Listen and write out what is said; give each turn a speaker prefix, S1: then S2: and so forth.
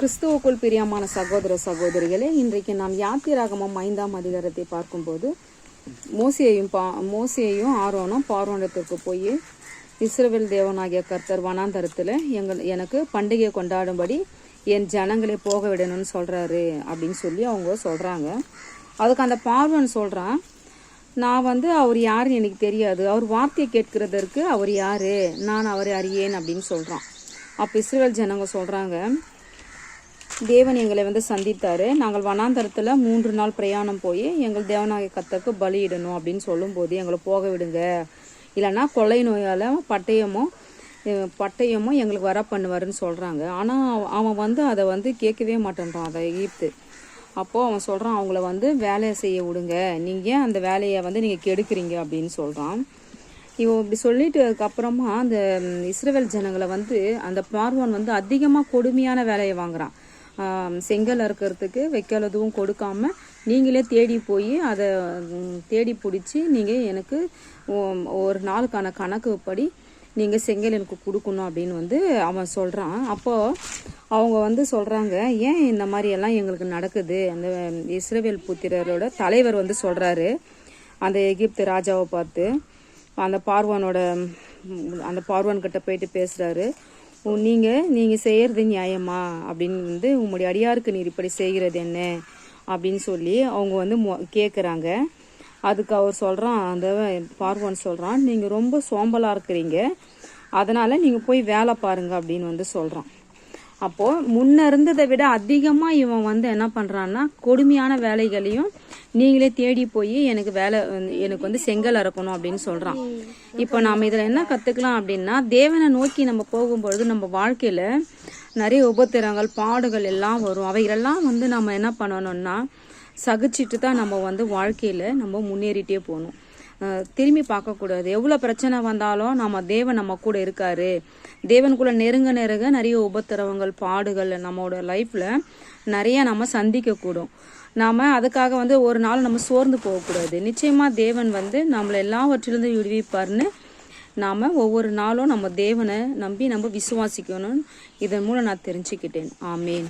S1: கிறிஸ்துவுக்குள் பிரியமான சகோதர சகோதரிகளே, இன்றைக்கு நாம் யாத்திராகமம் 5ஆம் அதிகாரத்தை பார்க்கும்போது மோசேயும் ஆரோனும் பார்வோனிடத்திற்கு போய் இஸ்ரவேல் தேவனாகிய கர்த்தர் வனாந்தரத்தில் எனக்கு பண்டிகை கொண்டாடும்படி என் ஜனங்களை போக விடணும்னு சொல்கிறாரு அப்படின்னு சொல்லி அவங்க சொல்கிறாங்க. அதுக்கு அந்த பார்வன் சொல்கிறான், நான் அவர் யாருன்னு எனக்கு தெரியாது, அவர் வார்த்தையை கேட்கிறதற்கு அவர் யாரு, நான் அவரை அறியேன் அப்படின்னு சொல்கிறான். அப்போ இஸ்ரவேல் ஜனங்க சொல்கிறாங்க, தேவன் எங்களை சந்தித்தாரு, நாங்கள் வனாந்தரத்தில் 3 நாள் பிரயாணம் போய் எங்கள் தேவனாகிய கர்த்தருக்கு பலியிடணும் அப்படின்னு சொல்லும்போது எங்களை போக விடுங்க, இல்லைன்னா கொள்ளை நோயால் பட்டயமோ எங்களுக்கு வர பண்ணுவாருன்னு சொல்கிறாங்க. ஆனால் அவன் அதை கேட்கவே மாட்டேன்றான் அதை எகிப்து. அப்போது அவன் சொல்கிறான், அவங்கள வேலையை செய்ய விடுங்க, நீங்கள் அந்த வேலையை நீங்கள் கெடுக்குறீங்க அப்படின்னு சொல்கிறான். இவன் இப்படி சொல்லிட்டு அதுக்கப்புறமா அந்த இஸ்ரவேல் ஜனங்களை அந்த பார்வோன் அதிகமாக கொடுமையான வேலையை வாங்குறான். செங்கல் அறுக்கிறதுக்கு வைக்கல் எதுவும் கொடுக்காம நீங்களே தேடி போய் அதை தேடி பிடிச்சி நீங்கள் எனக்கு ஒரு நாளுக்கான கணக்கு படி நீங்கள் செங்கல் எனக்கு கொடுக்கணும் அப்படின்னு அவன் சொல்கிறான். அப்போது அவங்க சொல்கிறாங்க, ஏன் இந்த மாதிரியெல்லாம் எங்களுக்கு நடக்குது? அந்த இஸ்ரவேல் புத்திரரோட தலைவர் சொல்கிறாரு அந்த எகிப்து ராஜாவை பார்த்து, அந்த பார்வான்கிட்ட போயிட்டு பேசுகிறாரு, நீங்கள் செய்கிறது நியாயமா அப்படின்னு உங்களுடைய அடியாருக்கு நீர் இப்படி செய்கிறது என்ன அப்படின்னு சொல்லி அவங்க கேட்குறாங்க. அதுக்கு அவர் சொல்கிறான், அந்த பார்வான் சொல்கிறான், நீங்கள் ரொம்ப சோம்பலாக இருக்கிறீங்க, அதனால் நீங்கள் போய் வேலை பாருங்க அப்படின்னு சொல்கிறான். அப்போது முன்ன இருந்ததை விட அதிகமாக இவன் என்ன பண்ணுறான்னா கொடுமையான வேலைகளையும் நீங்களே தேடி போய் எனக்கு செங்கல் அறுக்கணும் அப்படின்னு சொல்கிறான். இப்போ நாம் இதில் என்ன கற்றுக்கலாம் அப்படின்னா, தேவனை நோக்கி நம்ம போகும்பொழுது நம்ம வாழ்க்கையில் நிறைய உபத்திரங்கள் பாடுகள் எல்லாம் வரும். அவைகளெல்லாம் நம்ம என்ன பண்ணணும்னா சகிச்சிட்டு தான் நம்ம வாழ்க்கையில் நம்ம முன்னேறிட்டே போகணும். திரும்பி பார்க்கக்கூடாது. எவ்வளோ பிரச்சனை வந்தாலும் தேவன் நம்ம கூட இருக்காரு. தேவனுக்குள்ள நெருங்க நிறைய உபத்திரவங்கள் பாடுகள் நம்மளோட லைஃப்பில் நிறைய நம்ம சந்திக்கக்கூடும். நாம் அதுக்காக ஒரு நாள் நம்ம சோர்ந்து போகக்கூடாது. நிச்சயமாக தேவன் நம்மளை எல்லாவற்றிலிருந்து விடுவிப்பார்னு நாம் ஒவ்வொரு நாளும் நம்ம தேவனை நம்பி நம்ம விசுவாசிக்கணும். இதன் மூலம் நான் தெரிஞ்சுக்கிட்டேன். ஆமேன்.